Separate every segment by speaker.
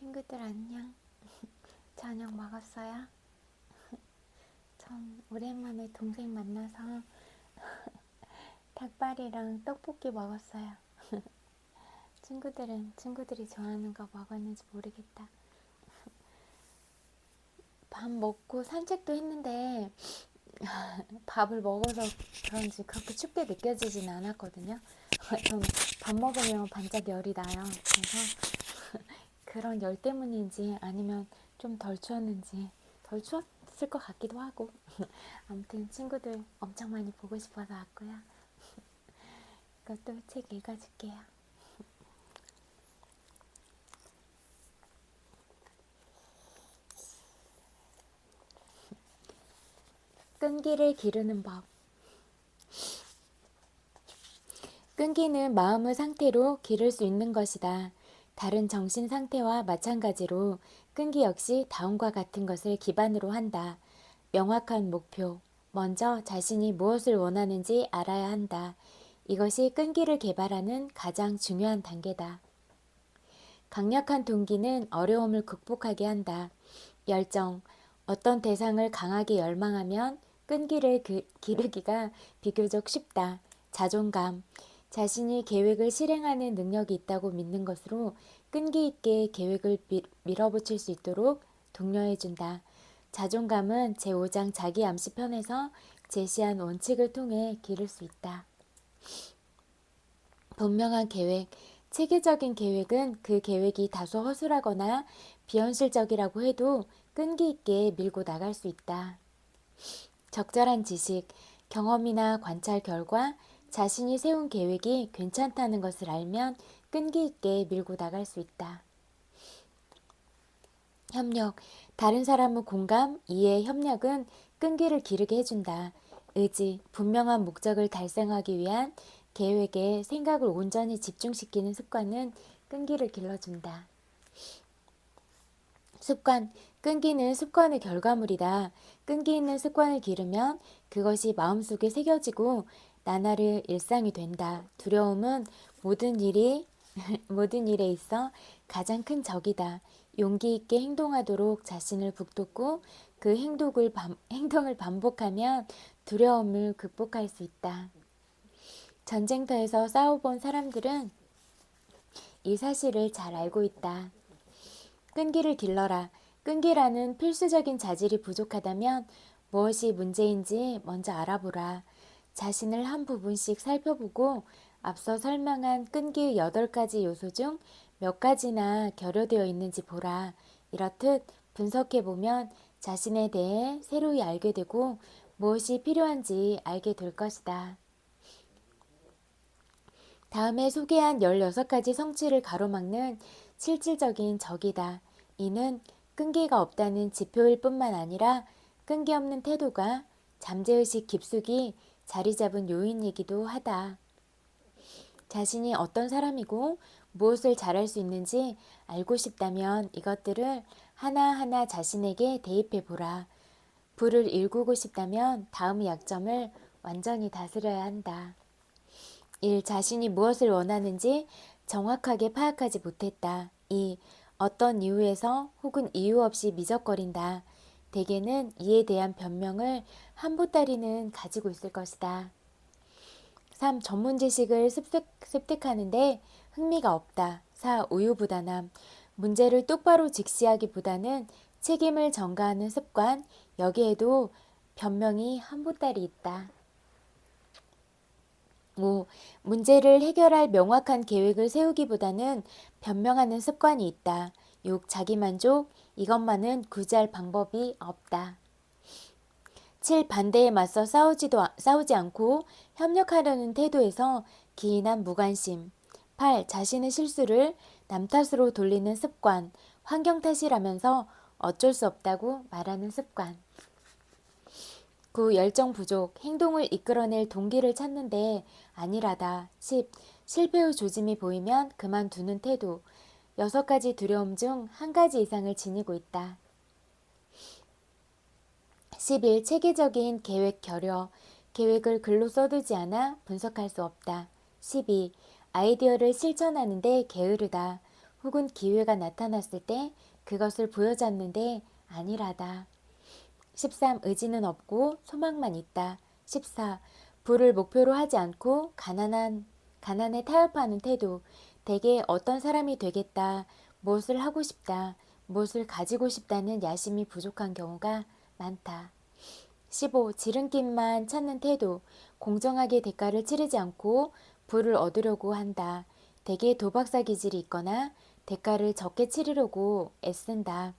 Speaker 1: 친구들 안녕. 저녁 먹었어요? 전 오랜만에 동생 만나서 닭발이랑 떡볶이 먹었어요. 친구들은 친구들이 좋아하는 거 먹었는지 모르겠다. 밥 먹고 산책도 했는데 밥을 먹어서 그런지 그렇게 춥게 느껴지진 않았거든요. 전 밥 먹으면 반짝 열이 나요. 그래서 그런 열 때문인지 아니면 좀 덜 추웠는지 덜 추웠을 것 같기도 하고 아무튼 친구들 엄청 많이 보고 싶어서 왔고요. 이것도 책 읽어줄게요. 끈기를 기르는 법. 끈기는 마음의 상태로 기를 수 있는 것이다. 다른 정신 상태와 마찬가지로 끈기 역시 다음과 같은 것을 기반으로 한다. 명확한 목표. 먼저 자신이 무엇을 원하는지 알아야 한다. 이것이 끈기를 개발하는 가장 중요한 단계다. 강력한 동기는 어려움을 극복하게 한다. 열정. 어떤 대상을 강하게 열망하면 끈기를 기르기가 비교적 쉽다. 자존감. 자신이 계획을 실행하는 능력이 있다고 믿는 것으로 끈기 있게 계획을 밀어붙일 수 있도록 독려해준다. 자존감은 제5장 자기암시편에서 제시한 원칙을 통해 기를 수 있다. 분명한 계획. 체계적인 계획은 그 계획이 다소 허술하거나 비현실적이라고 해도 끈기 있게 밀고 나갈 수 있다. 적절한 지식, 경험이나 관찰 결과 자신이 세운 계획이 괜찮다는 것을 알면 끈기 있게 밀고 나갈 수 있다. 협력, 다른 사람의 공감, 이해, 협력은 끈기를 기르게 해준다. 의지, 분명한 목적을 달성하기 위한 계획에 생각을 온전히 집중시키는 습관은 끈기를 길러준다. 습관, 끈기는 습관의 결과물이다. 끈기 있는 습관을 기르면 그것이 마음속에 새겨지고 나날의 일상이 된다. 두려움은 모든 일에 있어 가장 큰 적이다. 용기 있게 행동하도록 자신을 북돋고 그 행동을 반복하면 두려움을 극복할 수 있다. 전쟁터에서 싸워본 사람들은 이 사실을 잘 알고 있다. 끈기를 길러라. 끈기라는 필수적인 자질이 부족하다면 무엇이 문제인지 먼저 알아보라. 자신을 한 부분씩 살펴보고 앞서 설명한 끈기의 8가지 요소 중 몇 가지나 결여되어 있는지 보라. 이렇듯 분석해보면 자신에 대해 새로이 알게 되고 무엇이 필요한지 알게 될 것이다. 다음에 소개한 16가지 성취를 가로막는 실질적인 적이다. 이는 끈기가 없다는 지표일 뿐만 아니라 끈기 없는 태도가 잠재의식 깊숙이 자리 잡은 요인이기도 하다. 자신이 어떤 사람이고 무엇을 잘할 수 있는지 알고 싶다면 이것들을 하나하나 자신에게 대입해 보라. 불을 일구고 싶다면 다음의 약점을 완전히 다스려야 한다. 1. 자신이 무엇을 원하는지 정확하게 파악하지 못했다. 2. 어떤 이유에서 혹은 이유 없이 미적거린다. 대개는 이에 대한 변명을 한 보따리는 가지고 있을 것이다. 3. 전문 지식을 습득하는데 흥미가 없다. 4. 우유부단함. 문제를 똑바로 직시하기보다는 책임을 전가하는 습관. 여기에도 변명이 한 보따리 있다. 5. 문제를 해결할 명확한 계획을 세우기보다는 변명하는 습관이 있다. 6. 자기만족. 이것만은 굳이 할 방법이 없다. 7. 반대에 맞서 싸우지 않고 협력하려는 태도에서 기인한 무관심. 8. 자신의 실수를 남 탓으로 돌리는 습관. 환경 탓이라면서 어쩔 수 없다고 말하는 습관. 9. 열정 부족. 행동을 이끌어낼 동기를 찾는데 안일하다. 10. 실패의 조짐이 보이면 그만두는 태도. 6가지 두려움 중 1가지 이상을 지니고 있다. 11. 체계적인 계획 결여. 계획을 글로 써두지 않아 분석할 수 없다. 12. 아이디어를 실천하는데 게으르다. 혹은 기회가 나타났을 때 그것을 보여줬는데 아니라다. 13. 의지는 없고 소망만 있다. 14. 부를 목표로 하지 않고 가난에 타협하는 태도. 대개 어떤 사람이 되겠다, 무엇을 하고 싶다, 무엇을 가지고 싶다는 야심이 부족한 경우가 많다. 15. 지름길만 찾는 태도. 공정하게 대가를 치르지 않고 부를 얻으려고 한다. 대개 도박사 기질이 있거나 대가를 적게 치르려고 애쓴다.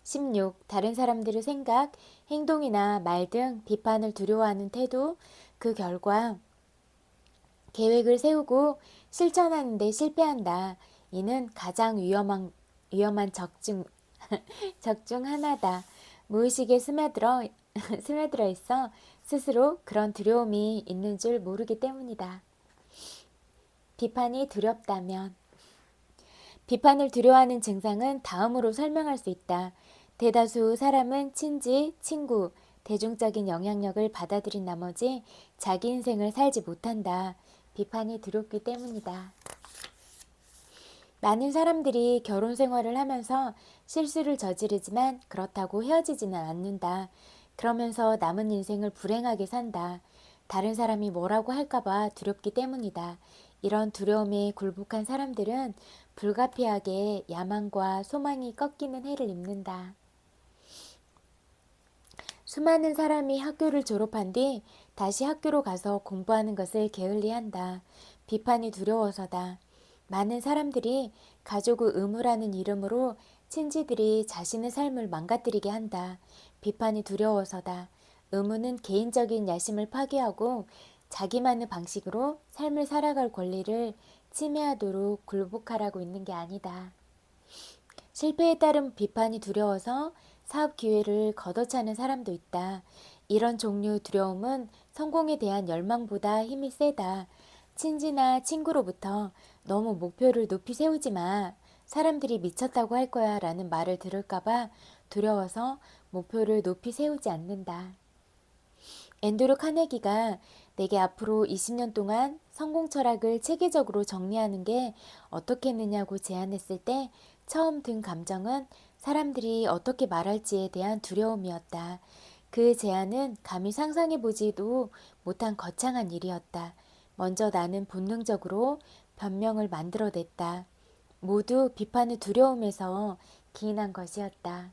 Speaker 1: 16. 다른 사람들의 생각, 행동이나 말 등 비판을 두려워하는 태도. 그 결과 계획을 세우고 실천하는 데 실패한다. 이는 가장 위험한 적중 하나다. 무의식에 스며들어 있어 스스로 그런 두려움이 있는 줄 모르기 때문이다. 비판이 두렵다면 비판을 두려워하는 증상은 다음으로 설명할 수 있다. 대다수 사람은 친지, 친구, 대중적인 영향력을 받아들인 나머지 자기 인생을 살지 못한다. 비판이 두렵기 때문이다. 많은 사람들이 결혼 생활을 하면서 실수를 저지르지만 그렇다고 헤어지지는 않는다. 그러면서 남은 인생을 불행하게 산다. 다른 사람이 뭐라고 할까봐 두렵기 때문이다. 이런 두려움에 굴복한 사람들은 불가피하게 야망과 소망이 꺾이는 해를 입는다. 수많은 사람이 학교를 졸업한 뒤 다시 학교로 가서 공부하는 것을 게을리한다. 비판이 두려워서다. 많은 사람들이 가족의 의무라는 이름으로 친지들이 자신의 삶을 망가뜨리게 한다. 비판이 두려워서다. 의무는 개인적인 야심을 파괴하고 자기만의 방식으로 삶을 살아갈 권리를 침해하도록 굴복하라고 있는 게 아니다. 실패에 따른 비판이 두려워서 사업 기회를 걷어차는 사람도 있다. 이런 종류 두려움은 성공에 대한 열망보다 힘이 세다. 친지나 친구로부터 너무 목표를 높이 세우지 마. 사람들이 미쳤다고 할 거야 라는 말을 들을까봐 두려워서 목표를 높이 세우지 않는다. 앤드루 카네기가 내게 앞으로 20년 동안 성공 철학을 체계적으로 정리하는 게 어떻겠느냐고 제안했을 때 처음 든 감정은 사람들이 어떻게 말할지에 대한 두려움이었다. 그 제안은 감히 상상해보지도 못한 거창한 일이었다. 먼저 나는 본능적으로 변명을 만들어냈다. 모두 비판의 두려움에서 기인한 것이었다.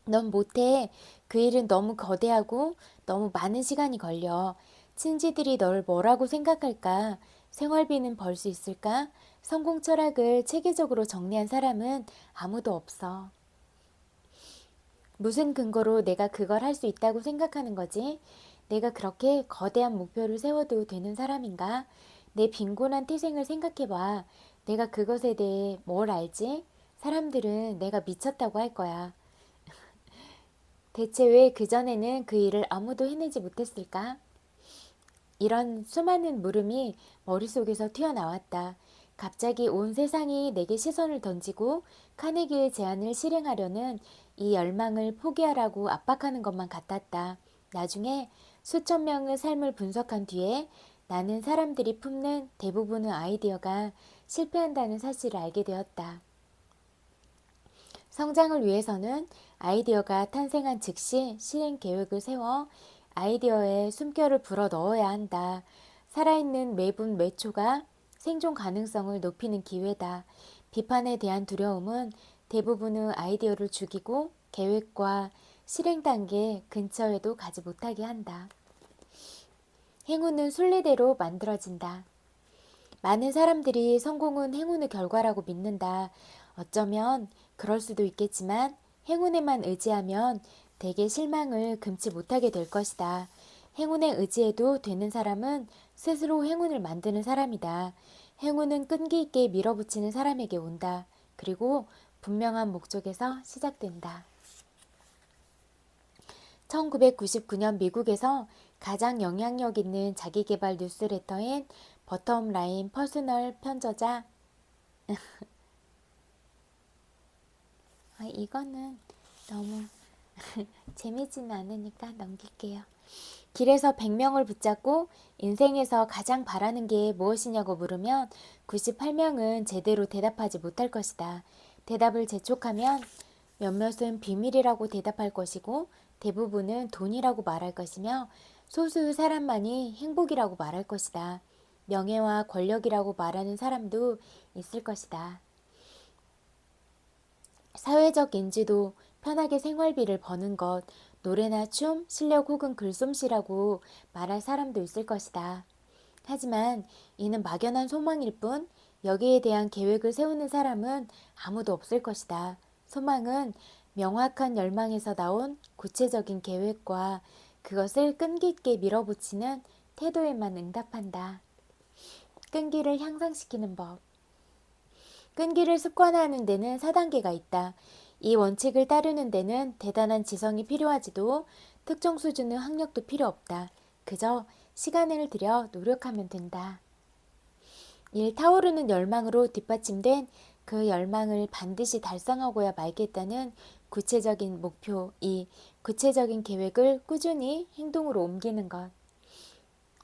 Speaker 1: 넌 못해. 그 일은 너무 거대하고 너무 많은 시간이 걸려. 친지들이 널 뭐라고 생각할까? 생활비는 벌 수 있을까? 성공 철학을 체계적으로 정리한 사람은 아무도 없어. 무슨 근거로 내가 그걸 할 수 있다고 생각하는 거지? 내가 그렇게 거대한 목표를 세워도 되는 사람인가? 내 빈곤한 태생을 생각해봐. 내가 그것에 대해 뭘 알지? 사람들은 내가 미쳤다고 할 거야. 대체 왜 그전에는 그 일을 아무도 해내지 못했을까? 이런 수많은 물음이 머릿속에서 튀어나왔다. 갑자기 온 세상이 내게 시선을 던지고 카네기의 제안을 실행하려는 이 열망을 포기하라고 압박하는 것만 같았다. 나중에 수천 명의 삶을 분석한 뒤에 나는 사람들이 품는 대부분의 아이디어가 실패한다는 사실을 알게 되었다. 성장을 위해서는 아이디어가 탄생한 즉시 실행 계획을 세워 아이디어에 숨결을 불어 넣어야 한다. 살아있는 매분 매초가 생존 가능성을 높이는 기회다. 비판에 대한 두려움은 대부분의 아이디어를 죽이고 계획과 실행 단계 근처에도 가지 못하게 한다. 행운은 순리대로 만들어진다. 많은 사람들이 성공은 행운의 결과라고 믿는다. 어쩌면 그럴 수도 있겠지만 행운에만 의지하면 대개 실망을 금치 못하게 될 것이다. 행운에 의지해도 되는 사람은 스스로 행운을 만드는 사람이다. 행운은 끈기 있게 밀어붙이는 사람에게 온다. 그리고 분명한 목적에서 시작된다. 1999년 미국에서 가장 영향력 있는 자기계발 뉴스레터인 버텀라인 퍼스널 편저자 이거는 너무 재미지는 않으니까 넘길게요. 길에서 100명을 붙잡고 인생에서 가장 바라는 게 무엇이냐고 물으면 98명은 제대로 대답하지 못할 것이다. 대답을 재촉하면 몇몇은 비밀이라고 대답할 것이고 대부분은 돈이라고 말할 것이며 소수의 사람만이 행복이라고 말할 것이다. 명예와 권력이라고 말하는 사람도 있을 것이다. 사회적 인지도, 편하게 생활비를 버는 것, 노래나 춤, 실력 혹은 글솜씨라고 말할 사람도 있을 것이다. 하지만 이는 막연한 소망일 뿐 여기에 대한 계획을 세우는 사람은 아무도 없을 것이다. 소망은 명확한 열망에서 나온 구체적인 계획과 그것을 끈기 있게 밀어붙이는 태도에만 응답한다. 끈기를 향상시키는 법. 끈기를 습관화하는 데는 4단계가 있다. 이 원칙을 따르는 데는 대단한 지성이 필요하지도 특정 수준의 학력도 필요 없다. 그저 시간을 들여 노력하면 된다. 1. 타오르는 열망으로 뒷받침된 그 열망을 반드시 달성하고야 말겠다는 구체적인 목표. 2. 구체적인 계획을 꾸준히 행동으로 옮기는 것.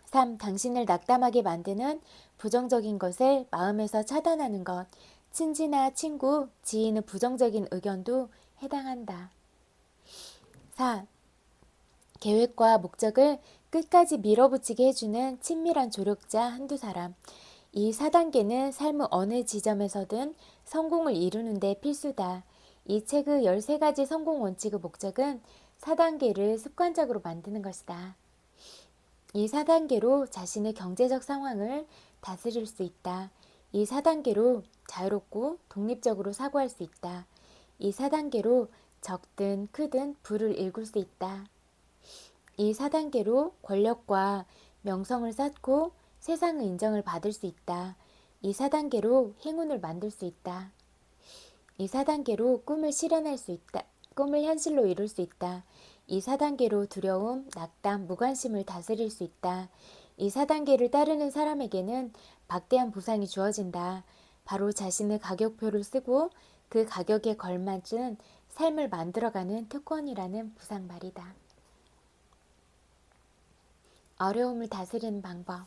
Speaker 1: 3. 당신을 낙담하게 만드는 부정적인 것을 마음에서 차단하는 것. 친지나 친구, 지인의 부정적인 의견도 해당한다. 4. 계획과 목적을 끝까지 밀어붙이게 해주는 친밀한 조력자 한두 사람. 이 4단계는 삶의 어느 지점에서든 성공을 이루는 데 필수다. 이 책의 13가지 성공 원칙의 목적은 4단계를 습관적으로 만드는 것이다. 이 4단계로 자신의 경제적 상황을 다스릴 수 있다. 이 4단계로 자유롭고 독립적으로 사고할 수 있다. 이 4단계로 적든 크든 부를 일굴 수 있다. 이 4단계로 권력과 명성을 쌓고 세상의 인정을 받을 수 있다. 이 4단계로 행운을 만들 수 있다. 이 4단계로 꿈을 실현할 수 있다. 꿈을 현실로 이룰 수 있다. 이 4단계로 두려움, 낙담, 무관심을 다스릴 수 있다. 이 4단계를 따르는 사람에게는 막대한 보상이 주어진다. 바로 자신의 가격표를 쓰고 그 가격에 걸맞은 삶을 만들어가는 특권이라는 부상 말이다. 어려움을 다스리는 방법.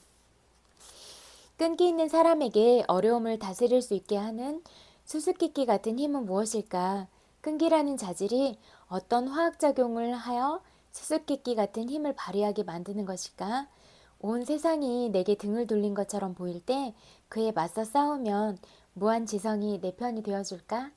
Speaker 1: 끈기 있는 사람에게 어려움을 다스릴 수 있게 하는 수수께끼 같은 힘은 무엇일까? 끈기라는 자질이 어떤 화학작용을 하여 수수께끼 같은 힘을 발휘하게 만드는 것일까? 온 세상이 내게 등을 돌린 것처럼 보일 때 그에 맞서 싸우면 무한 지성이 내 편이 되어줄까?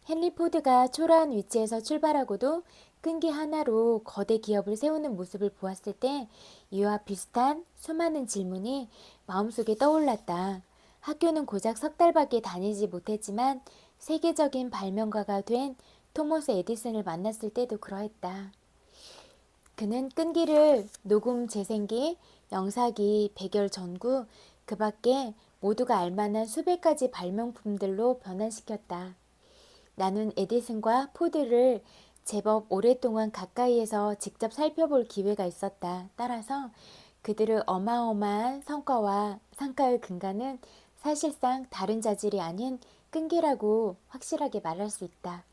Speaker 1: 헨리 포드가 초라한 위치에서 출발하고도 끈기 하나로 거대 기업을 세우는 모습을 보았을 때 이와 비슷한 수많은 질문이 마음속에 떠올랐다. 학교는 고작 3달밖에 다니지 못했지만 세계적인 발명가가 된 토머스 에디슨을 만났을 때도 그러했다. 그는 끈기를 녹음 재생기, 영사기, 백열 전구, 그 밖에 모두가 알만한 수백 가지 발명품들로 변환시켰다. 나는 에디슨과 포드를 제법 오랫동안 가까이에서 직접 살펴볼 기회가 있었다. 따라서 그들의 어마어마한 성과와 상가의 근간은 사실상 다른 자질이 아닌 끈기라고 확실하게 말할 수 있다.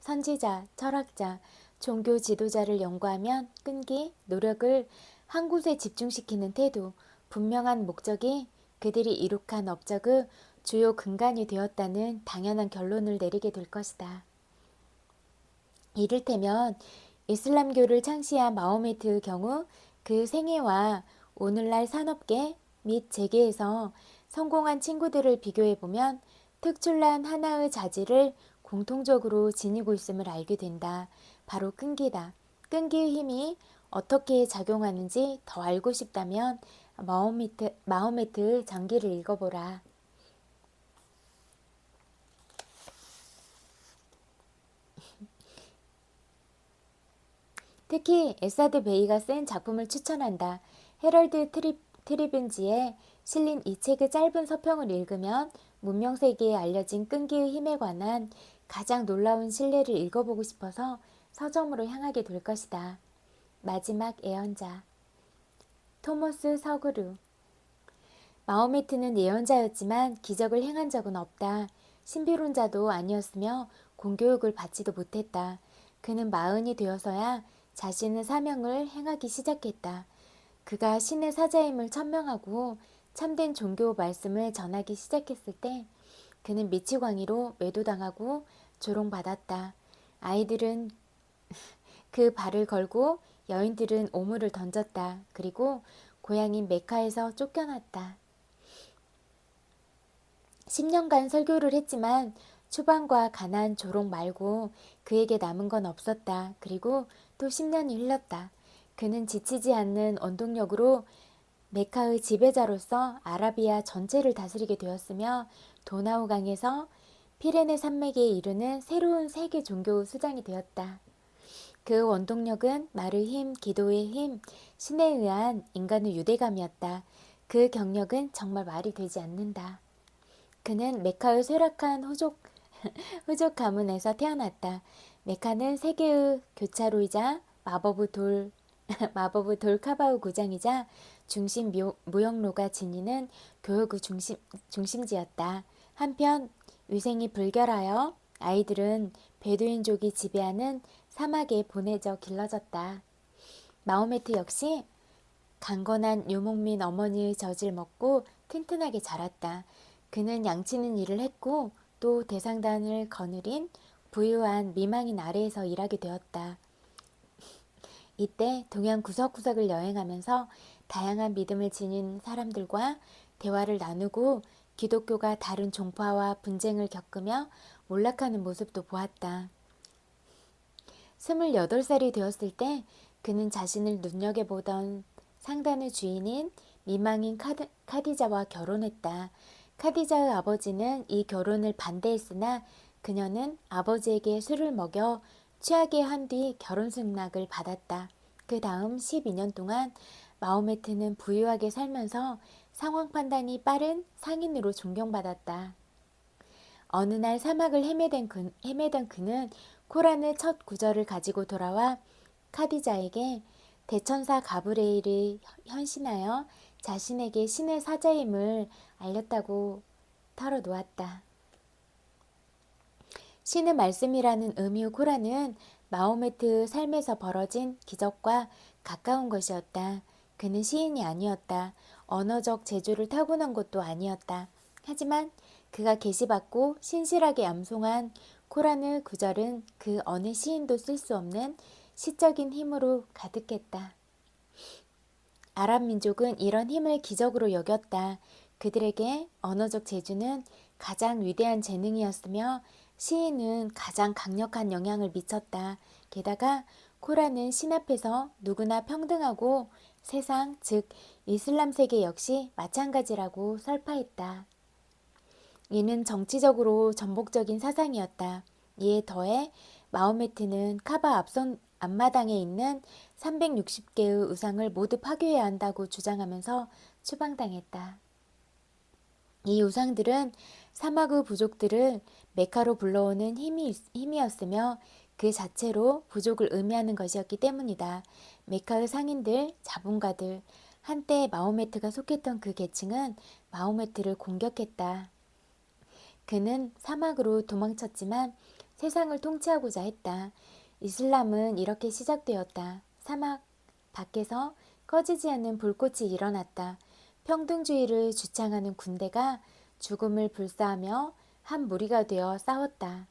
Speaker 1: 선지자, 철학자, 종교 지도자를 연구하면 끈기, 노력을 한 곳에 집중시키는 태도, 분명한 목적이 그들이 이룩한 업적의 주요 근간이 되었다는 당연한 결론을 내리게 될 것이다. 이를테면 이슬람교를 창시한 마호메트의 경우 그 생애와 오늘날 산업계 및 재계에서 성공한 친구들을 비교해보면 특출난 하나의 자질을 공통적으로 지니고 있음을 알게 된다. 바로 끈기다. 끈기의 힘이 어떻게 작용하는지 더 알고 싶다면 마호메트의 전기를 읽어보라. 특히 에사드 베이가 쓴 작품을 추천한다. 헤럴드 트리븐지에 실린 이 책의 짧은 서평을 읽으면 문명세계에 알려진 끈기의 힘에 관한 가장 놀라운 신뢰를 읽어보고 싶어서 서점으로 향하게 될 것이다. 마지막 예언자. 토머스 서그루. 마호메트는 예언자였지만 기적을 행한 적은 없다. 신비론자도 아니었으며 공교육을 받지도 못했다. 그는 40이 되어서야 자신의 사명을 행하기 시작했다. 그가 신의 사자임을 천명하고 참된 종교 말씀을 전하기 시작했을 때 그는 미치광이로 매도당하고 조롱받았다. 아이들은 그 발을 걸고 여인들은 오물을 던졌다. 그리고 고향인 메카에서 쫓겨났다. 10년간 설교를 했지만 추방과 가난, 조롱 말고 그에게 남은 건 없었다. 그리고 또 10년이 흘렀다. 그는 지치지 않는 원동력으로 메카의 지배자로서 아라비아 전체를 다스리게 되었으며 도나우 강에서 피레네 산맥에 이르는 새로운 세계 종교 수장이 되었다. 그 원동력은 말의 힘, 기도의 힘, 신에 의한 인간의 유대감이었다. 그 경력은 정말 말이 되지 않는다. 그는 메카의 쇠락한 후족 가문에서 태어났다. 메카는 세계의 교차로이자 마법의 돌카바우 고장이자 중심 무역로가 지니는 교육의 중심지였다. 한편 위생이 불결하여 아이들은 베두인족이 지배하는 사막에 보내져 길러졌다. 마호메트 역시 강건한 유목민 어머니의 젖을 먹고 튼튼하게 자랐다. 그는 양치는 일을 했고 또 대상단을 거느린 부유한 미망인 아래에서 일하게 되었다. 이때 동양 구석구석을 여행하면서 다양한 믿음을 지닌 사람들과 대화를 나누고 기독교가 다른 종파와 분쟁을 겪으며 몰락하는 모습도 보았다. 28살이 되었을 때 그는 자신을 눈여겨보던 상단의 주인인 미망인 카디자와 결혼했다. 카디자의 아버지는 이 결혼을 반대했으나 그녀는 아버지에게 술을 먹여 취하게 한 뒤 결혼 승낙을 받았다. 그 다음 12년 동안 마호메트는 부유하게 살면서 상황 판단이 빠른 상인으로 존경받았다. 어느 날 사막을 헤매던 그는 코란의 첫 구절을 가지고 돌아와 카디자에게 대천사 가브레일이 현신하여 자신에게 신의 사자임을 알렸다고 털어놓았다. 신의 말씀이라는 의미의 코란은 마호메트의 삶에서 벌어진 기적과 가까운 것이었다. 그는 시인이 아니었다. 언어적 재주를 타고난 것도 아니었다. 하지만 그가 계시받고 신실하게 암송한 코란의 구절은 그 어느 시인도 쓸 수 없는 시적인 힘으로 가득했다. 아랍 민족은 이런 힘을 기적으로 여겼다. 그들에게 언어적 재주는 가장 위대한 재능이었으며 시인은 가장 강력한 영향을 미쳤다. 게다가 코란은 신 앞에서 누구나 평등하고 세상, 즉 이슬람 세계 역시 마찬가지라고 설파했다. 이는 정치적으로 전복적인 사상이었다. 이에 더해 마호메트는 카바 앞마당에 있는 360개의 우상을 모두 파괴해야 한다고 주장하면서 추방당했다. 이 우상들은 사막의 부족들을 메카로 불러오는 힘이었으며 그 자체로 부족을 의미하는 것이었기 때문이다. 메카의 상인들, 자본가들, 한때 마호메트가 속했던 그 계층은 마호메트를 공격했다. 그는 사막으로 도망쳤지만 세상을 통치하고자 했다. 이슬람은 이렇게 시작되었다. 사막 밖에서 꺼지지 않는 불꽃이 일어났다. 평등주의를 주창하는 군대가 죽음을 불사하며 한 무리가 되어 싸웠다.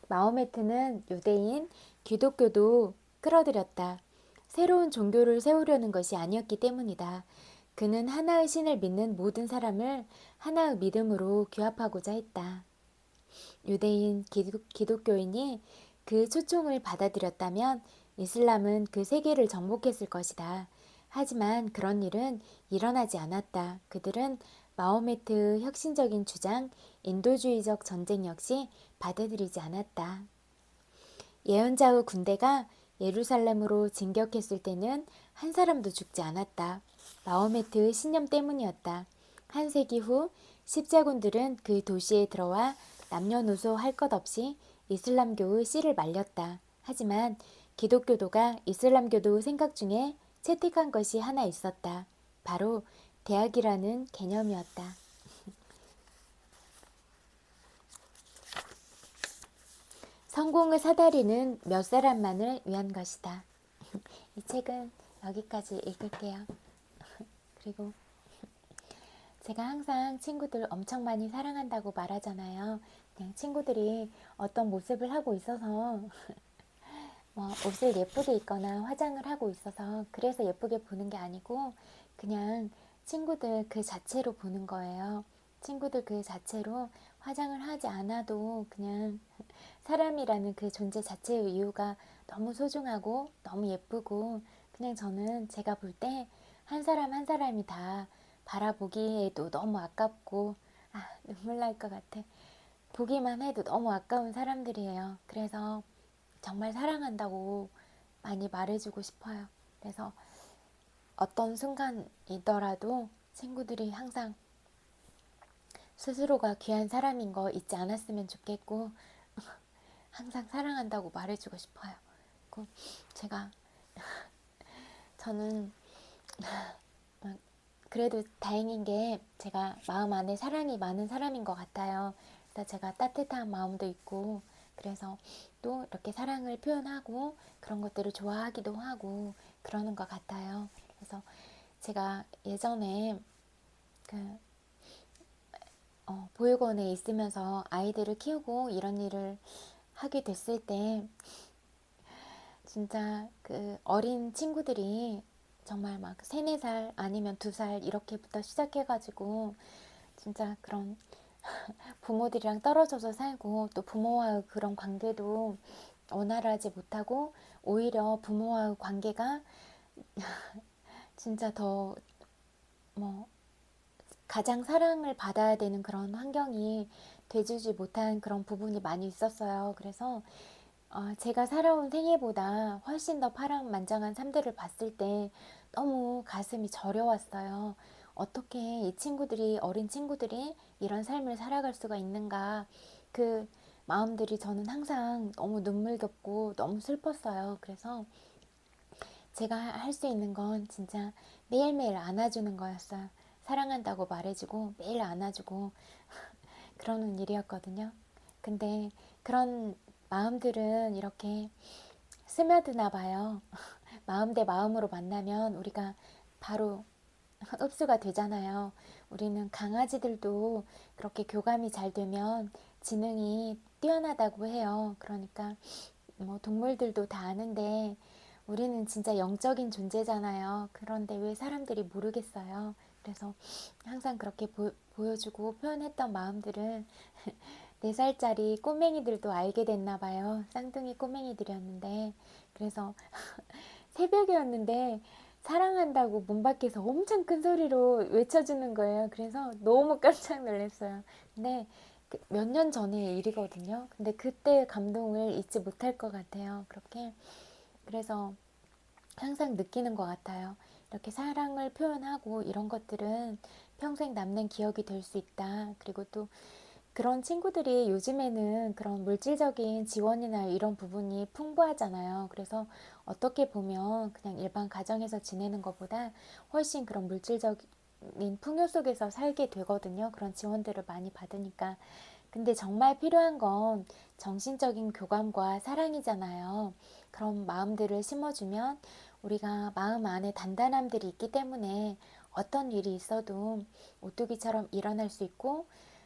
Speaker 1: 마호메트는 유대인, 기독교도 끌어들였다. 새로운 종교를 세우려는 것이 아니었기 때문이다. 그는 하나의 신을 믿는 모든 사람을 하나의 믿음으로 규합하고자 했다. 유대인, 기독교인이 그 초청을 받아들였다면 이슬람은 그 세계를 정복했을 것이다. 하지만 그런 일은 일어나지 않았다. 그들은 마호메트의 혁신적인 주장, 인도주의적 전쟁 역시 받아들이지 않았다. 예언자의 군대가 예루살렘으로 진격했을 때는 한 사람도 죽지 않았다. 마호메트의 신념 때문이었다. 한 세기 후 십자군들은 그 도시에 들어와 남녀노소 할 것 없이 이슬람교의 씨를 말렸다. 하지만 기독교도가 이슬람교도의 생각 중에 채택한 것이 하나 있었다. 바로 대학이라는 개념이었다. 성공을 사다리는 몇 사람만을 위한 것이다. 이 책은 여기까지 읽을게요. 그리고 제가 항상 친구들 엄청 많이 사랑한다고 말하잖아요. 그냥 친구들이 어떤 모습을 하고 있어서 뭐 옷을 예쁘게 입거나 화장을 하고 있어서 그래서 예쁘게 보는 게 아니고 그냥 친구들 그 자체로 보는 거예요. 친구들 그 자체로 화장을 하지 않아도 그냥 사람이라는 그 존재 자체의 이유가 너무 소중하고 너무 예쁘고 그냥 저는 제가 볼 때 한 사람 한 사람이 다 바라보기에도 너무 아깝고 눈물 날 것 같아. 보기만 해도 너무 아까운 사람들이에요. 그래서 정말 사랑한다고 많이 말해주고 싶어요. 그래서 어떤 순간이더라도 친구들이 항상 스스로가 귀한 사람인 거 잊지 않았으면 좋겠고 항상 사랑한다고 말해주고 싶어요. 그리고 저는 그래도 다행인 게 제가 마음 안에 사랑이 많은 사람인 것 같아요. 그래서 제가 따뜻한 마음도 있고 그래서 또 이렇게 사랑을 표현하고 그런 것들을 좋아하기도 하고 그러는 것 같아요. 그래서 제가 예전에 그 보육원에 있으면서 아이들을 키우고 이런 일을 하게 됐을 때 진짜 그 어린 친구들이 정말 막 3, 4살 아니면 2살 이렇게부터 시작해가지고 진짜 그런 부모들이랑 떨어져서 살고 또 부모와의 그런 관계도 원활하지 못하고 오히려 부모와의 관계가 진짜 더 뭐 가장 사랑을 받아야 되는 그런 환경이 돼주지 못한 그런 부분이 많이 있었어요. 그래서 제가 살아온 생애보다 훨씬 더 파란만장한 삶들을 봤을 때 너무 가슴이 저려왔어요. 어떻게 이 친구들이, 어린 친구들이 이런 삶을 살아갈 수가 있는가. 그 마음들이 저는 항상 너무 눈물겹고 너무 슬펐어요. 그래서 제가 할 수 있는 건 진짜 매일매일 안아주는 거였어요. 사랑한다고 말해주고 매일 안아주고 그러는 일이었거든요. 근데 그런 마음들은 이렇게 스며드나 봐요. 마음 대 마음으로 만나면 우리가 바로 흡수가 되잖아요. 우리는 강아지들도 그렇게 교감이 잘 되면 지능이 뛰어나다고 해요. 그러니까 뭐 동물들도 다 아는데 우리는 진짜 영적인 존재잖아요. 그런데 왜 사람들이 모르겠어요. 그래서 항상 그렇게 보여주고 표현했던 마음들은 4살짜리 꼬맹이들도 알게 됐나 봐요. 쌍둥이 꼬맹이들이었는데 그래서 새벽이었는데 사랑한다고 문 밖에서 엄청 큰 소리로 외쳐주는 거예요. 그래서 너무 깜짝 놀랐어요. 근데 몇 년 전의 일이거든요. 근데 그때 감동을 잊지 못할 것 같아요. 그렇게 그래서 항상 느끼는 것 같아요. 이렇게 사랑을 표현하고 이런 것들은 평생 남는 기억이 될 수 있다. 그리고 또 그런 친구들이 요즘에는 그런 물질적인 지원이나 이런 부분이 풍부하잖아요. 그래서 어떻게 보면 그냥 일반 가정에서 지내는 것보다 훨씬 그런 물질적인 풍요 속에서 살게 되거든요. 그런 지원들을 많이 받으니까. 근데 정말 필요한 건 정신적인 교감과 사랑이잖아요. 그런 마음들을 심어주면 우리가 마음 안에 단단함들이 있기 때문에 어떤 일이 있어도 오뚜기처럼 일어날 수 있고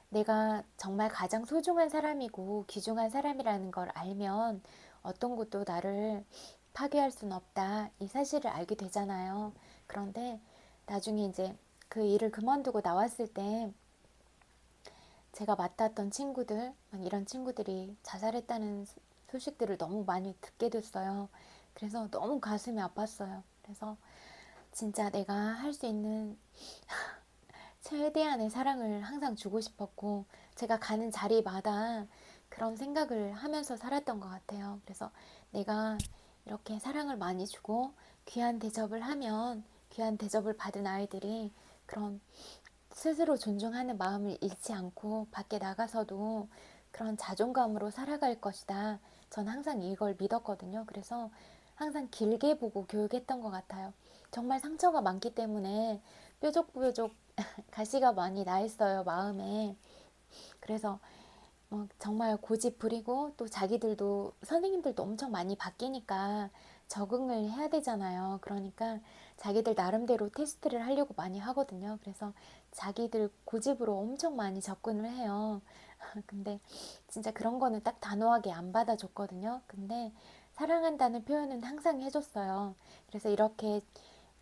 Speaker 1: 내가 정말 가장 소중한 사람이고 귀중한 사람이라는 걸 알면 어떤 것도 나를 파괴할 수는 없다. 이 사실을 알게 되잖아요. 그런데 나중에 이제 그 일을 그만두고 나왔을 때 제가 맡았던 친구들, 이런 친구들이 자살했다는 소식들을 너무 많이 듣게 됐어요. 그래서 너무 가슴이 아팠어요. 그래서 진짜 내가 할 수 있는 최대한의 사랑을 항상 주고 싶었고, 제가 가는 자리마다 그런 생각을 하면서 살았던 것 같아요. 그래서 내가 이렇게 사랑을 많이 주고 귀한 대접을 하면 귀한 대접을 받은 아이들이 그런 스스로 존중하는 마음을 잃지 않고 밖에 나가서도 그런 자존감으로 살아갈 것이다. 전 항상 이걸 믿었거든요. 그래서 항상 길게 보고 교육했던 것 같아요. 정말 상처가 많기 때문에 뾰족뾰족 가시가 많이 나 있어요, 마음에. 그래서 정말 고집 부리고 또 자기들도 선생님들도 엄청 많이 바뀌니까 적응을 해야 되잖아요. 그러니까 자기들 나름대로 테스트를 하려고 많이 하거든요. 그래서 자기들 고집으로 엄청 많이 접근을 해요. 근데 진짜 그런 거는 딱 단호하게 안 받아줬거든요. 근데 사랑한다는 표현은 항상 해줬어요. 그래서 이렇게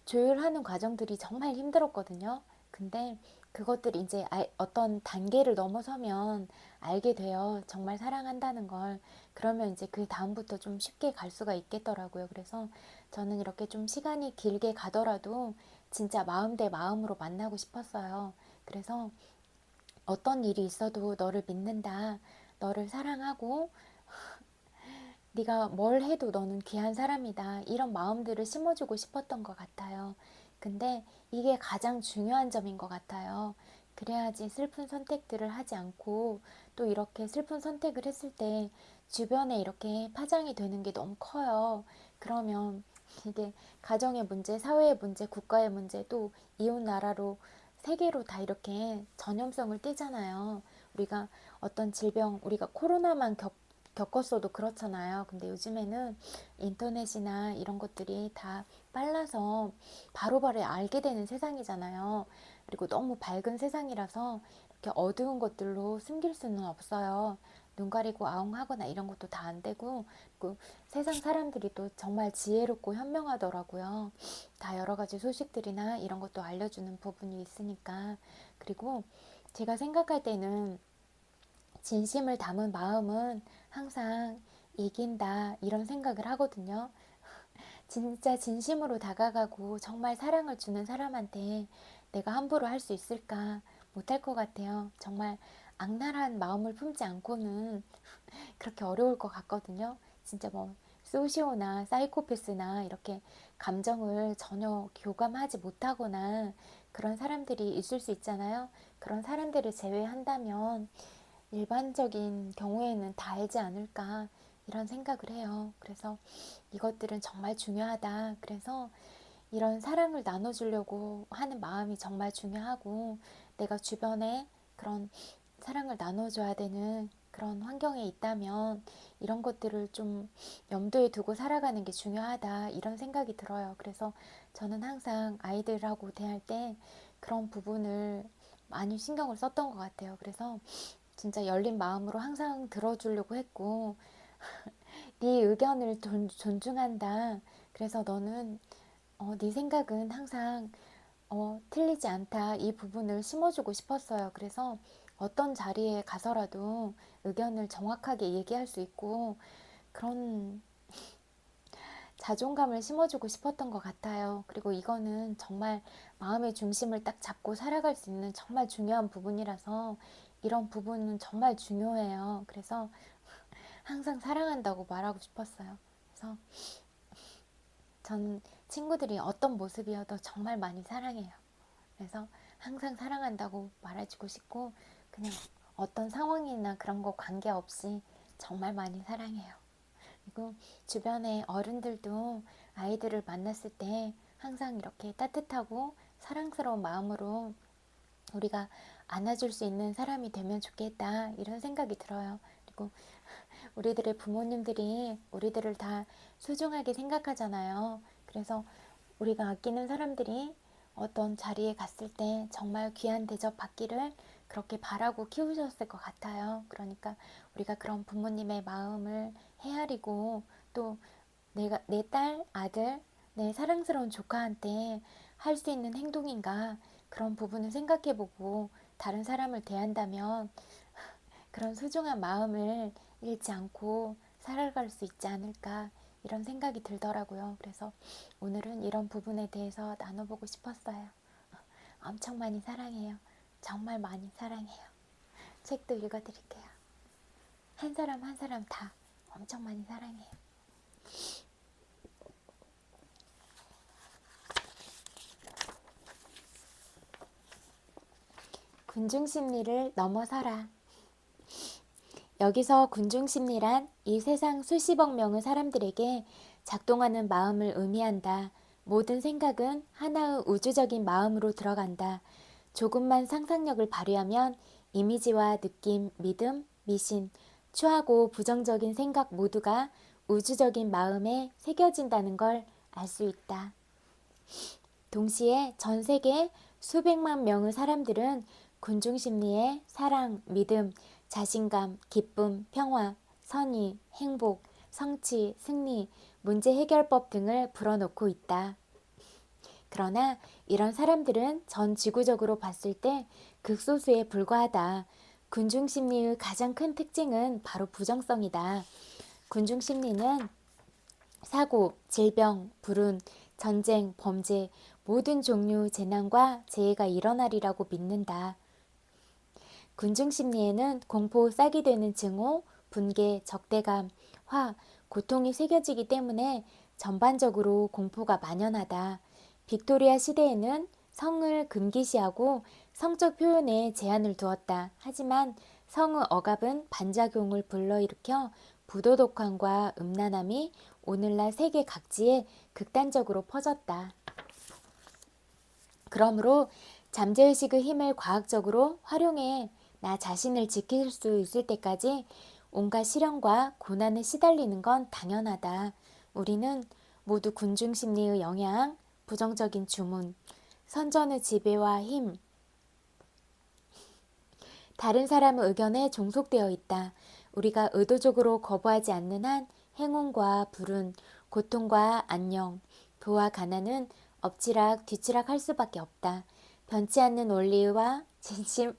Speaker 1: 조율하는 과정들이 정말 힘들었거든요. 근데 그것들이 이제 어떤 단계를 넘어서면 알게 돼요. 정말 사랑한다는 걸. 그러면 이제 그 다음부터 좀 쉽게 갈 수가 있겠더라고요. 그래서 저는 이렇게 좀 시간이 길게 가더라도 진짜 마음 대 마음으로 만나고 싶었어요. 그래서 어떤 일이 있어도 너를 믿는다. 너를 사랑하고 네가 뭘 해도 너는 귀한 사람이다. 이런 마음들을 심어주고 싶었던 것 같아요. 근데 이게 가장 중요한 점인 것 같아요. 그래야지 슬픈 선택들을 하지 않고 또 이렇게 슬픈 선택을 했을 때 주변에 이렇게 파장이 되는 게 너무 커요. 그러면 이게 가정의 문제, 사회의 문제, 국가의 문제, 또 이웃 나라로 세계로 다 이렇게 전염성을 띠잖아요. 우리가 어떤 질병, 우리가 코로나만 겪었어도 그렇잖아요. 근데 요즘에는 인터넷이나 이런 것들이 다 빨라서 바로바로 알게 되는 세상이잖아요. 그리고 너무 밝은 세상이라서 이렇게 어두운 것들로 숨길 수는 없어요. 눈 가리고 아웅하거나 이런 것도 다 안 되고, 그 세상 사람들이 또 정말 지혜롭고 현명하더라고요. 다 여러 가지 소식들이나 이런 것도 알려주는 부분이 있으니까. 그리고 제가 생각할 때는 진심을 담은 마음은 항상 이긴다 이런 생각을 하거든요. 진짜 진심으로 다가가고 정말 사랑을 주는 사람한테 내가 함부로 할 수 있을까? 못할 것 같아요. 정말 악랄한 마음을 품지 않고는 그렇게 어려울 것 같거든요. 진짜 소시오나 사이코패스나 이렇게 감정을 전혀 교감하지 못하거나 그런 사람들이 있을 수 있잖아요. 그런 사람들을 제외한다면 일반적인 경우에는 다 알지 않을까 이런 생각을 해요. 그래서 이것들은 정말 중요하다. 그래서 이런 사랑을 나눠주려고 하는 마음이 정말 중요하고 내가 주변에 그런 사랑을 나눠줘야 되는 그런 환경에 있다면 이런 것들을 좀 염두에 두고 살아가는 게 중요하다 이런 생각이 들어요. 그래서 저는 항상 아이들하고 대할 때 그런 부분을 많이 신경을 썼던 것 같아요. 그래서 진짜 열린 마음으로 항상 들어주려고 했고 네 의견을 존중한다. 그래서 너는 네 생각은 항상 틀리지 않다. 이 부분을 심어주고 싶었어요. 그래서 어떤 자리에 가서라도 의견을 정확하게 얘기할 수 있고 그런 자존감을 심어주고 싶었던 것 같아요. 그리고 이거는 정말 마음의 중심을 딱 잡고 살아갈 수 있는 정말 중요한 부분이라서 이런 부분은 정말 중요해요. 그래서 항상 사랑한다고 말하고 싶었어요. 그래서 전 친구들이 어떤 모습이어도 정말 많이 사랑해요. 그래서 항상 사랑한다고 말해주고 싶고 그냥 어떤 상황이나 그런 거 관계없이 정말 많이 사랑해요. 그리고 주변에 어른들도 아이들을 만났을 때 항상 이렇게 따뜻하고 사랑스러운 마음으로 우리가 안아줄 수 있는 사람이 되면 좋겠다 이런 생각이 들어요. 그리고 우리들의 부모님들이 우리들을 다 소중하게 생각하잖아요. 그래서 우리가 아끼는 사람들이 어떤 자리에 갔을 때 정말 귀한 대접 받기를 그렇게 바라고 키우셨을 것 같아요. 그러니까 우리가 그런 부모님의 마음을 헤아리고 또 내가 내 딸, 아들, 내 사랑스러운 조카한테 할 수 있는 행동인가 그런 부분을 생각해보고 다른 사람을 대한다면 그런 소중한 마음을 잃지 않고 살아갈 수 있지 않을까 이런 생각이 들더라고요. 그래서 오늘은 이런 부분에 대해서 나눠보고 싶었어요. 엄청 많이 사랑해요. 정말 많이 사랑해요. 책도 읽어드릴게요. 한 사람 한 사람 다 엄청 많이 사랑해요. 군중심리를 넘어서라. 여기서 군중심리란 이 세상 수십억 명의 사람들에게 작동하는 마음을 의미한다. 모든 생각은 하나의 우주적인 마음으로 들어간다. 조금만 상상력을 발휘하면 이미지와 느낌, 믿음, 미신, 추하고 부정적인 생각 모두가 우주적인 마음에 새겨진다는 걸 알 수 있다. 동시에 전 세계 수백만 명의 사람들은 군중심리에 사랑, 믿음, 자신감, 기쁨, 평화, 선의, 행복, 성취, 승리, 문제 해결법 등을 불어넣고 있다. 그러나 이런 사람들은 전 지구적으로 봤을 때 극소수에 불과하다. 군중심리의 가장 큰 특징은 바로 부정성이다. 군중심리는 사고, 질병, 불운, 전쟁, 범죄, 모든 종류 재난과 재해가 일어나리라고 믿는다. 군중심리에는 공포, 싹이 되는 증오, 분개, 적대감, 화, 고통이 새겨지기 때문에 전반적으로 공포가 만연하다. 빅토리아 시대에는 성을 금기시하고 성적 표현에 제한을 두었다. 하지만 성의 억압은 반작용을 불러일으켜 부도덕함과 음란함이 오늘날 세계 각지에 극단적으로 퍼졌다. 그러므로 잠재의식의 힘을 과학적으로 활용해 나 자신을 지킬 수 있을 때까지 온갖 시련과 고난에 시달리는 건 당연하다. 우리는 모두 군중심리의 영향, 부정적인 주문, 선전의 지배와 힘, 다른 사람의 의견에 종속되어 있다. 우리가 의도적으로 거부하지 않는 한 행운과 불운, 고통과 안녕, 부와 가난은 엎치락 뒤치락 할 수밖에 없다. 변치 않는 원리와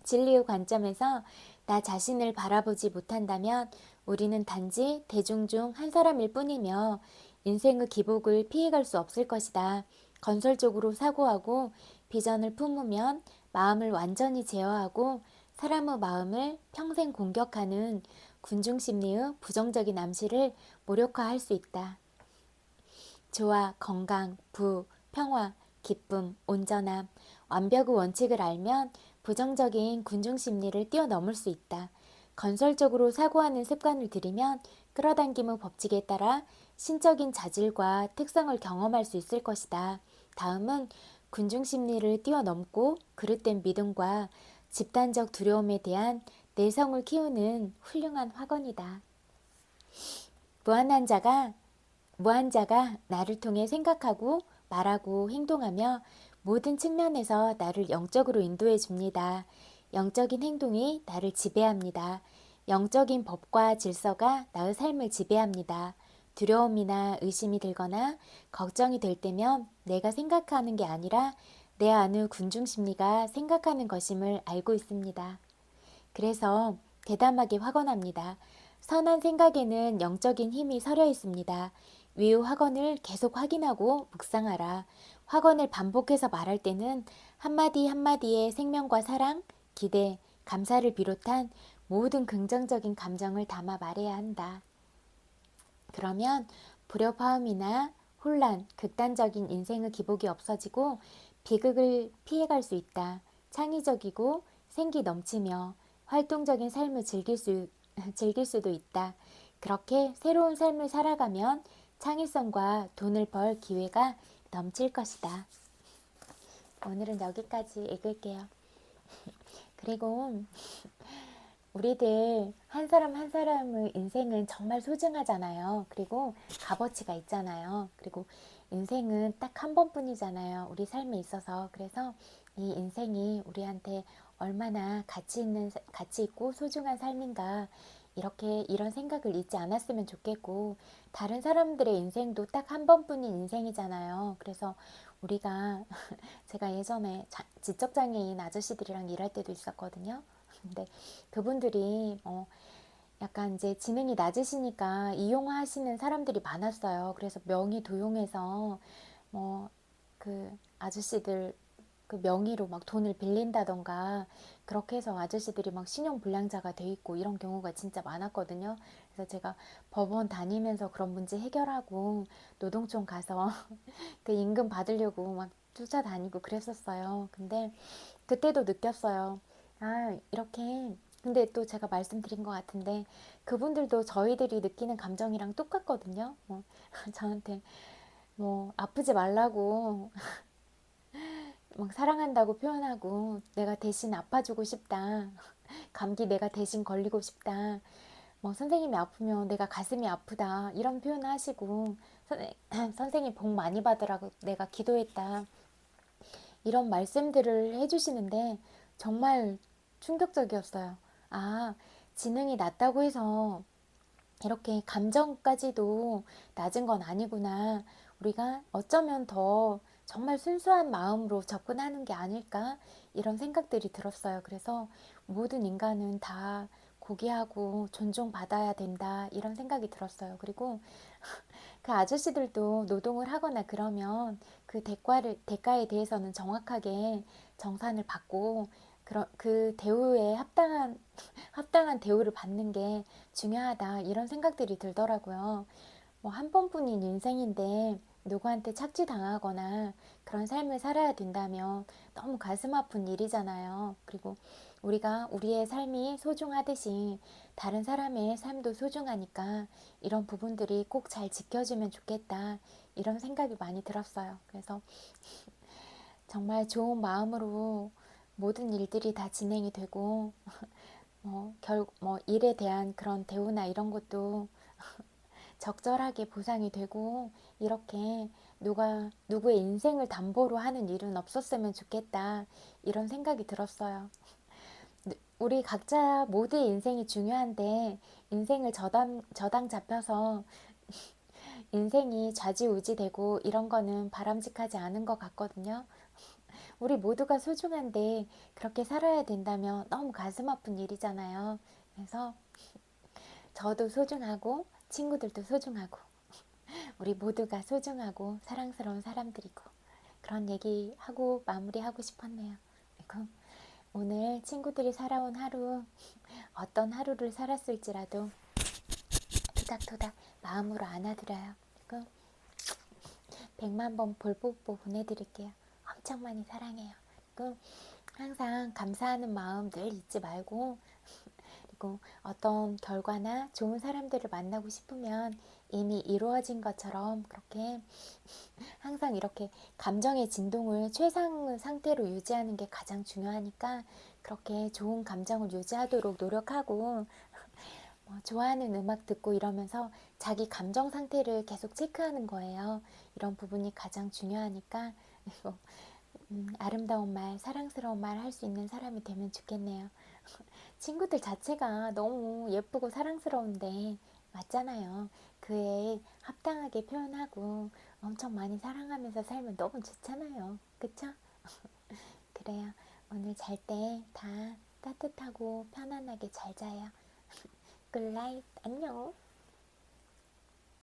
Speaker 1: 진리의 관점에서 나 자신을 바라보지 못한다면 우리는 단지 대중 중 한 사람일 뿐이며 인생의 기복을 피해갈 수 없을 것이다. 건설적으로 사고하고 비전을 품으면 마음을 완전히 제어하고 사람의 마음을 평생 공격하는 군중심리의 부정적인 암시를 무력화할 수 있다. 조화, 건강, 부, 평화, 기쁨, 온전함, 완벽의 원칙을 알면 부정적인 군중심리를 뛰어넘을 수 있다. 건설적으로 사고하는 습관을 들이면 끌어당김의 법칙에 따라 신적인 자질과 특성을 경험할 수 있을 것이다. 다음은 군중심리를 뛰어넘고 그릇된 믿음과 집단적 두려움에 대한 내성을 키우는 훌륭한 학원이다. 무한자가 나를 통해 생각하고 말하고 행동하며 모든 측면에서 나를 영적으로 인도해 줍니다. 영적인 행동이 나를 지배합니다. 영적인 법과 질서가 나의 삶을 지배합니다. 두려움이나 의심이 들거나 걱정이 될 때면 내가 생각하는 게 아니라 내 안의 군중심리가 생각하는 것임을 알고 있습니다. 그래서 대담하게 확언합니다. 선한 생각에는 영적인 힘이 서려 있습니다. 위의 확언을 계속 확인하고 묵상하라. 확언을 반복해서 말할 때는 한마디 한마디에 생명과 사랑, 기대, 감사를 비롯한 모든 긍정적인 감정을 담아 말해야 한다. 그러면 불협화음이나 혼란, 극단적인 인생의 기복이 없어지고 비극을 피해갈 수 있다. 창의적이고 생기 넘치며 활동적인 삶을 즐길 수도 있다. 그렇게 새로운 삶을 살아가면 창의성과 돈을 벌 기회가 넘칠 것이다. 오늘은 여기까지 읽을게요. 그리고 우리들 한 사람 한 사람의 인생은 정말 소중하잖아요. 그리고 값어치가 있잖아요. 그리고 인생은 딱 한 번뿐이잖아요. 우리 삶에 있어서. 그래서 이 인생이 우리한테 얼마나 가치 있고 소중한 삶인가 이런 생각을 잊지 않았으면 좋겠고 다른 사람들의 인생도 딱 한 번뿐인 인생이잖아요. 그래서 우리가 제가 예전에 지적장애인 아저씨들이랑 일할 때도 있었거든요. 근데 그분들이 약간 이제 지능이 낮으시니까 이용하시는 사람들이 많았어요. 그래서 명의 도용해서 뭐 그 아저씨들 그 명의로 막 돈을 빌린다던가 그렇게 해서 아저씨들이 막 신용불량자가 돼 있고 이런 경우가 진짜 많았거든요. 그래서 제가 법원 다니면서 그런 문제 해결하고 노동청 가서 그 임금 받으려고 막 쫓아다니고 그랬었어요. 근데 그때도 느꼈어요. 아, 이렇게 근데 또 제가 말씀드린 것 같은데 그분들도 저희들이 느끼는 감정이랑 똑같거든요. 저한테 뭐 아프지 말라고 막 사랑한다고 표현하고 내가 대신 아파주고 싶다. 감기 내가 대신 걸리고 싶다. 뭐 선생님이 아프면 내가 가슴이 아프다. 이런 표현 하시고 선생님 복 많이 받으라고 내가 기도했다. 이런 말씀들을 해주시는데 정말 충격적이었어요. 아, 지능이 낮다고 해서 이렇게 감정까지도 낮은 건 아니구나. 우리가 어쩌면 더 정말 순수한 마음으로 접근하는 게 아닐까? 이런 생각들이 들었어요. 그래서 모든 인간은 다 고귀하고 존중받아야 된다. 이런 생각이 들었어요. 그리고 그 아저씨들도 노동을 하거나 그러면 그 대가에 대해서는 정확하게 정산을 받고 그 대우에 합당한 대우를 받는 게 중요하다. 이런 생각들이 들더라고요. 뭐 한 번뿐인 인생인데 누구한테 착취당하거나 그런 삶을 살아야 된다면 너무 가슴 아픈 일이잖아요. 그리고 우리가 우리의 삶이 소중하듯이 다른 사람의 삶도 소중하니까 이런 부분들이 꼭 잘 지켜지면 좋겠다. 이런 생각이 많이 들었어요. 그래서 정말 좋은 마음으로 모든 일들이 다 진행이 되고 일에 대한 그런 대우나 이런 것도 적절하게 보상이 되고 이렇게 누구의 인생을 담보로 하는 일은 없었으면 좋겠다. 이런 생각이 들었어요. 우리 각자 모두의 인생이 중요한데 인생을 저당 잡혀서 인생이 좌지우지되고 이런 거는 바람직하지 않은 것 같거든요. 우리 모두가 소중한데 그렇게 살아야 된다면 너무 가슴 아픈 일이잖아요. 그래서 저도 소중하고 친구들도 소중하고 우리 모두가 소중하고 사랑스러운 사람들이고 그런 얘기하고 마무리하고 싶었네요. 그리고 오늘 친구들이 살아온 하루 어떤 하루를 살았을지라도 토닥토닥 마음으로 안아드려요. 그리고 100만 번 볼뽀뽀 보내드릴게요. 엄청 많이 사랑해요. 그리고 항상 감사하는 마음 늘 잊지 말고 그리고 어떤 결과나 좋은 사람들을 만나고 싶으면 이미 이루어진 것처럼 그렇게 항상 이렇게 감정의 진동을 최상 상태로 유지하는 게 가장 중요하니까 그렇게 좋은 감정을 유지하도록 노력하고 좋아하는 음악 듣고 이러면서 자기 감정 상태를 계속 체크하는 거예요. 이런 부분이 가장 중요하니까 아름다운 말, 사랑스러운 말 할 수 있는 사람이 되면 좋겠네요. 친구들 자체가 너무 예쁘고 사랑스러운데 맞잖아요. 그에 합당하게 표현하고 엄청 많이 사랑하면서 살면 너무 좋잖아요. 그쵸? 그래요. 오늘 잘 때 다 따뜻하고 편안하게 잘 자요. 굿나잇. 안녕.